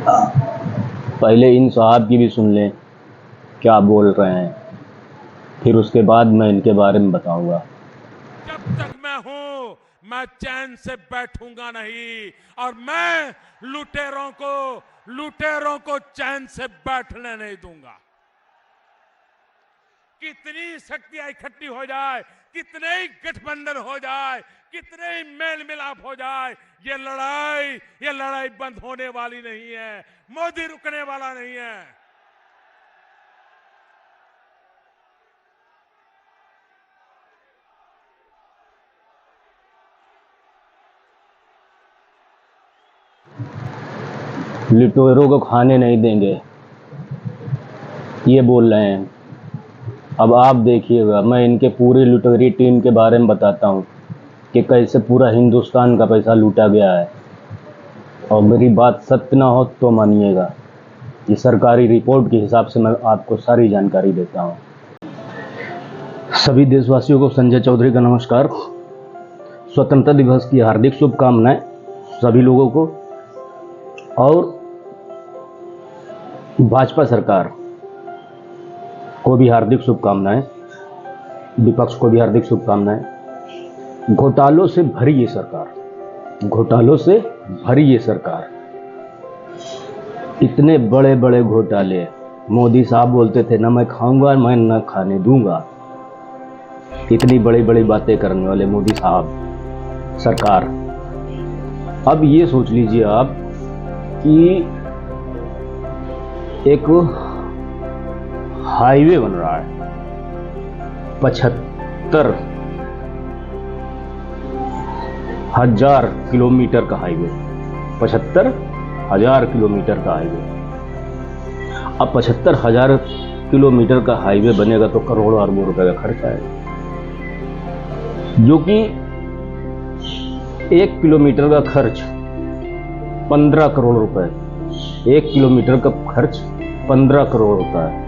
पहले इन साहब की भी सुन लें क्या बोल रहे हैं, फिर उसके बाद मैं इनके बारे में बताऊंगा। जब तक मैं हूं मैं चैन से बैठूंगा नहीं, और मैं लुटेरों को चैन से बैठने नहीं दूंगा। कितनी शक्तियां इकट्ठी हो जाए, कितने ही गठबंधन हो जाए, कितने ही मेल मिलाप हो जाए, ये लड़ाई बंद होने वाली नहीं है। मोदी रुकने वाला नहीं है। लुटेरों को खाने नहीं देंगे, ये बोल रहे हैं। अब आप देखिएगा, मैं इनके पूरी लुटेरी टीम के बारे में बताता हूँ कि कैसे पूरा हिंदुस्तान का पैसा लूटा गया है। और मेरी बात सत्य ना हो तो मानिएगा, ये सरकारी रिपोर्ट के हिसाब से मैं आपको सारी जानकारी देता हूँ। सभी देशवासियों को संजय चौधरी का नमस्कार। स्वतंत्रता दिवस की हार्दिक शुभकामनाएं सभी लोगों को, और भाजपा सरकार को भी हार्दिक शुभकामनाएं, विपक्ष को भी हार्दिक शुभकामनाएं। घोटालों से भरी ये सरकार, इतने बड़े बड़े घोटाले। मोदी साहब बोलते थे ना मैं खाऊंगा मैं न खाने दूंगा, इतनी बड़ी बड़ी बातें करने वाले मोदी साहब सरकार। अब ये सोच लीजिए आप कि एक हाईवे बन रहा है 75,000 किलोमीटर का हाईवे, 75,000 किलोमीटर का हाईवे। अब 75,000 किलोमीटर का हाईवे बनेगा तो करोड़ों अरबों रुपए का खर्च आएगा, जो कि 1 किलोमीटर का खर्च 15 करोड़ रुपए। 1 किलोमीटर का खर्च 15 करोड़ होता है।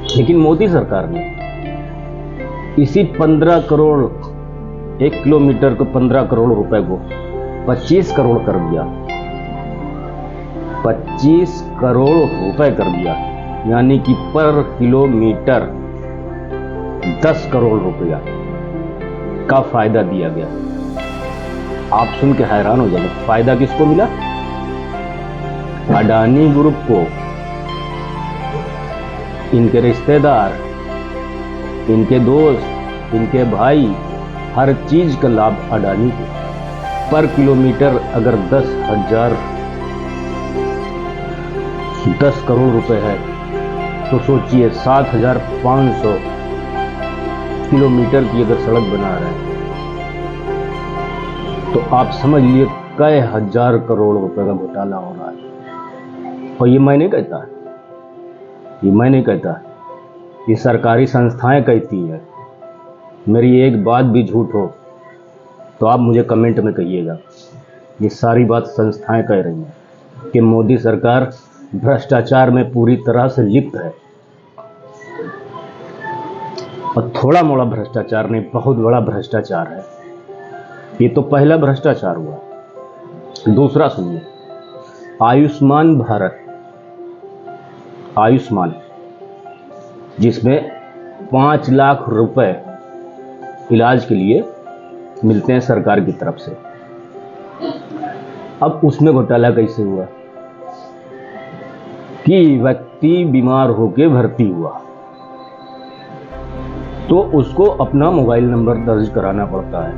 लेकिन मोदी सरकार ने इसी 15 करोड़, 1 किलोमीटर को 15 करोड़ रुपए को 25 करोड़ कर दिया। 25 करोड़ रुपए कर दिया, यानी कि पर किलोमीटर 10 करोड़ रुपया का फायदा दिया गया। आप सुन के हैरान हो जाएंगे, फायदा किसको मिला? अडानी ग्रुप को, इनके रिश्तेदार, इनके दोस्त, इनके भाई, हर चीज का लाभ अडानी को। पर किलोमीटर अगर 10 करोड़ रुपए है तो सोचिए 7,500 किलोमीटर की अगर सड़क बना रहे हैं तो आप समझ लिए कई हजार करोड़ रुपए का घोटाला हो रहा है। और ये मैं नहीं कहता, ये सरकारी संस्थाएं कहती है। मेरी एक बात भी झूठ हो तो आप मुझे कमेंट में कहिएगा। ये सारी बात संस्थाएं कह रही हैं कि मोदी सरकार भ्रष्टाचार में पूरी तरह से लिप्त है। और थोड़ा मोड़ा भ्रष्टाचार नहीं, बहुत बड़ा भ्रष्टाचार है। ये तो पहला भ्रष्टाचार हुआ। दूसरा सुनिए, आयुष्मान भारत, आयुष्मान जिसमें 5 लाख रुपए इलाज के लिए मिलते हैं सरकार की तरफ से। अब उसमें घोटाला कैसे हुआ कि व्यक्ति बीमार होकर भर्ती हुआ तो उसको अपना मोबाइल नंबर दर्ज कराना पड़ता है।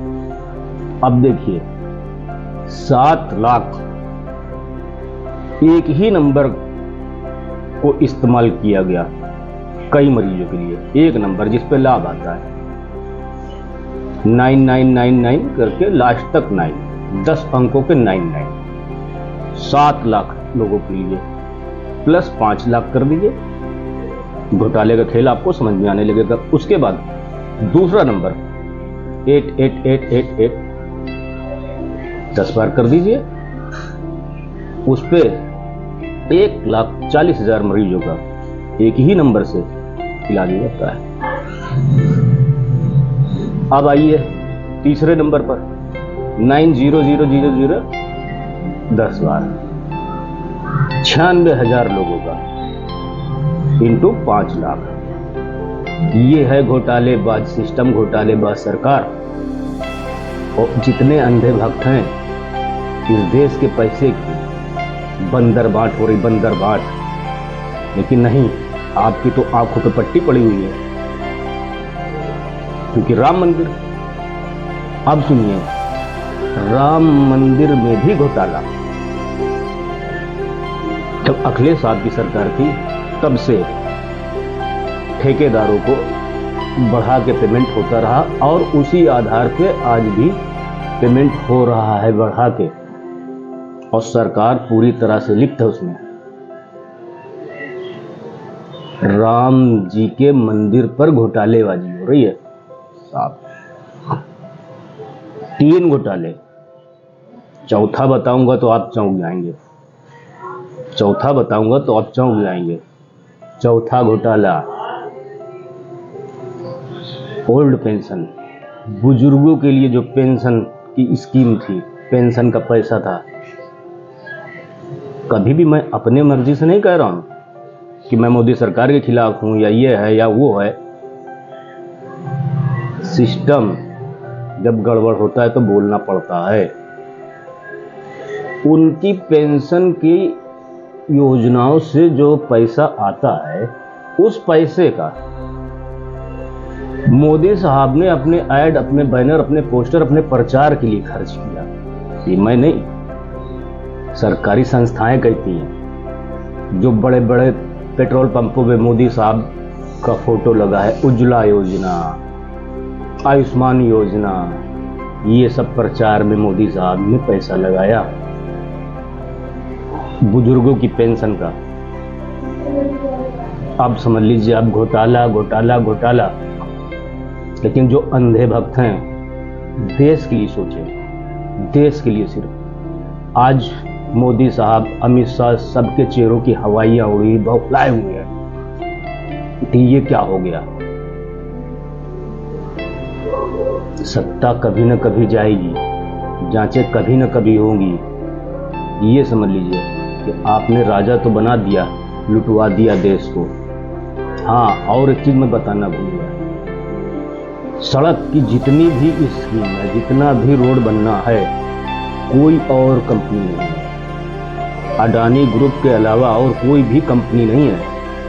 अब देखिए 7 लाख एक ही नंबर को इस्तेमाल किया गया कई मरीजों के लिए। एक नंबर जिस पे लाभ आता है 9999 करके लास्ट तक 9, 10 अंकों के 99, 7 लाख लोगों के लिए प्लस 5 लाख कर दीजिए। घोटाले का खेल आपको समझ में आने लगेगा। उसके बाद दूसरा नंबर 888888 10 बार कर दीजिए। उस पे 1,40,000 मरीजों का एक ही नंबर से इलाज होता है। अब आइए तीसरे नंबर पर 90000 10 बार। 96,000 लोगों का इंटू 5 लाख। ये है घोटालेबाज सिस्टम, घोटालेबाज सरकार। और जितने अंधे भक्त हैं इस देश के पैसे की बंदर बांट हो रही, बंदर बांट। लेकिन नहीं, आपकी तो आंखों पे पट्टी पड़ी हुई है, क्योंकि राम मंदिर। अब सुनिए, राम मंदिर में भी घोटाला। जब अखिलेश साहब की सरकार थी तब से ठेकेदारों को बढ़ा के पेमेंट होता रहा और उसी आधार पे आज भी पेमेंट हो रहा है बढ़ा के, और सरकार पूरी तरह से लिप्त है उसमें। राम जी के मंदिर पर घोटालेबाजी हो रही है साहब, 3 घोटाले। चौथा बताऊंगा तो आप चौंक जाएंगे, चौथा बताऊंगा तो आप चौंक जाएंगे। चौथा घोटाला, ओल्ड पेंशन, बुजुर्गों के लिए जो पेंशन की स्कीम थी, पेंशन का पैसा था। कभी भी मैं अपने मर्जी से नहीं कह रहा हूं कि मैं मोदी सरकार के खिलाफ हूं या ये है या वो है। सिस्टम जब गड़बड़ होता है तो बोलना पड़ता है। उनकी पेंशन की योजनाओं से जो पैसा आता है, उस पैसे का मोदी साहब ने अपने ऐड, अपने बैनर, अपने पोस्टर, अपने प्रचार के लिए खर्च किया। ये मैं नहीं, सरकारी संस्थाएं कहती हैं। जो बड़े बड़े पेट्रोल पंपों पे मोदी साहब का फोटो लगा है, उज्ज्वला योजना, आयुष्मान योजना, ये सब प्रचार में मोदी साहब ने पैसा लगाया। बुजुर्गों की पेंशन का अब समझ लीजिए, अब घोटाला घोटाला घोटाला। लेकिन जो अंधे भक्त हैं, देश के लिए सोचें, देश के लिए सिर्फ। आज मोदी साहब, अमित शाह, सबके चेहरों की हवाइयां उड़ी, बौखलाए हुए हैं कि ये क्या हो गया। सत्ता कभी न कभी जाएगी, जांचें कभी न कभी होंगी। ये समझ लीजिए कि आपने राजा तो बना दिया, लुटवा दिया देश को। हाँ, और एक चीज मैं बताना भूल गया, सड़क की जितनी भी स्कीम है, जितना भी रोड बनना है, कोई और कंपनी नहीं है। अडानी ग्रुप के अलावा और कोई भी कंपनी नहीं है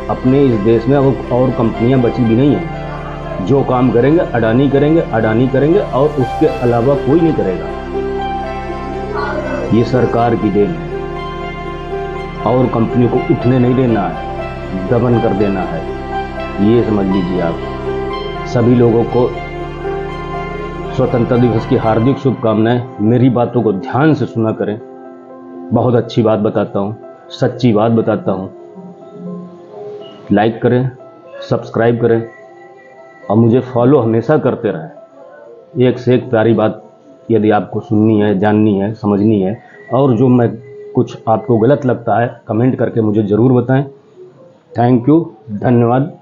अपने इस देश में, और कंपनियां बची भी नहीं है। जो काम करेंगे अडानी करेंगे, अडानी करेंगे, और उसके अलावा कोई नहीं करेगा। ये सरकार की देन है, और कंपनी को उठने नहीं देना है, दमन कर देना है। ये समझ लीजिए आप। सभी लोगों को स्वतंत्रता दिवस की हार्दिक शुभकामनाएं। मेरी बातों को ध्यान से सुना करें, बहुत अच्छी बात बताता हूं, सच्ची बात बताता हूं। लाइक करें, सब्सक्राइब करें और मुझे फॉलो हमेशा करते रहें। एक से एक प्यारी बात यदि आपको सुननी है, जाननी है, समझनी है, और जो मैं कुछ आपको गलत लगता है, कमेंट करके मुझे ज़रूर बताएं। थैंक यू, धन्यवाद।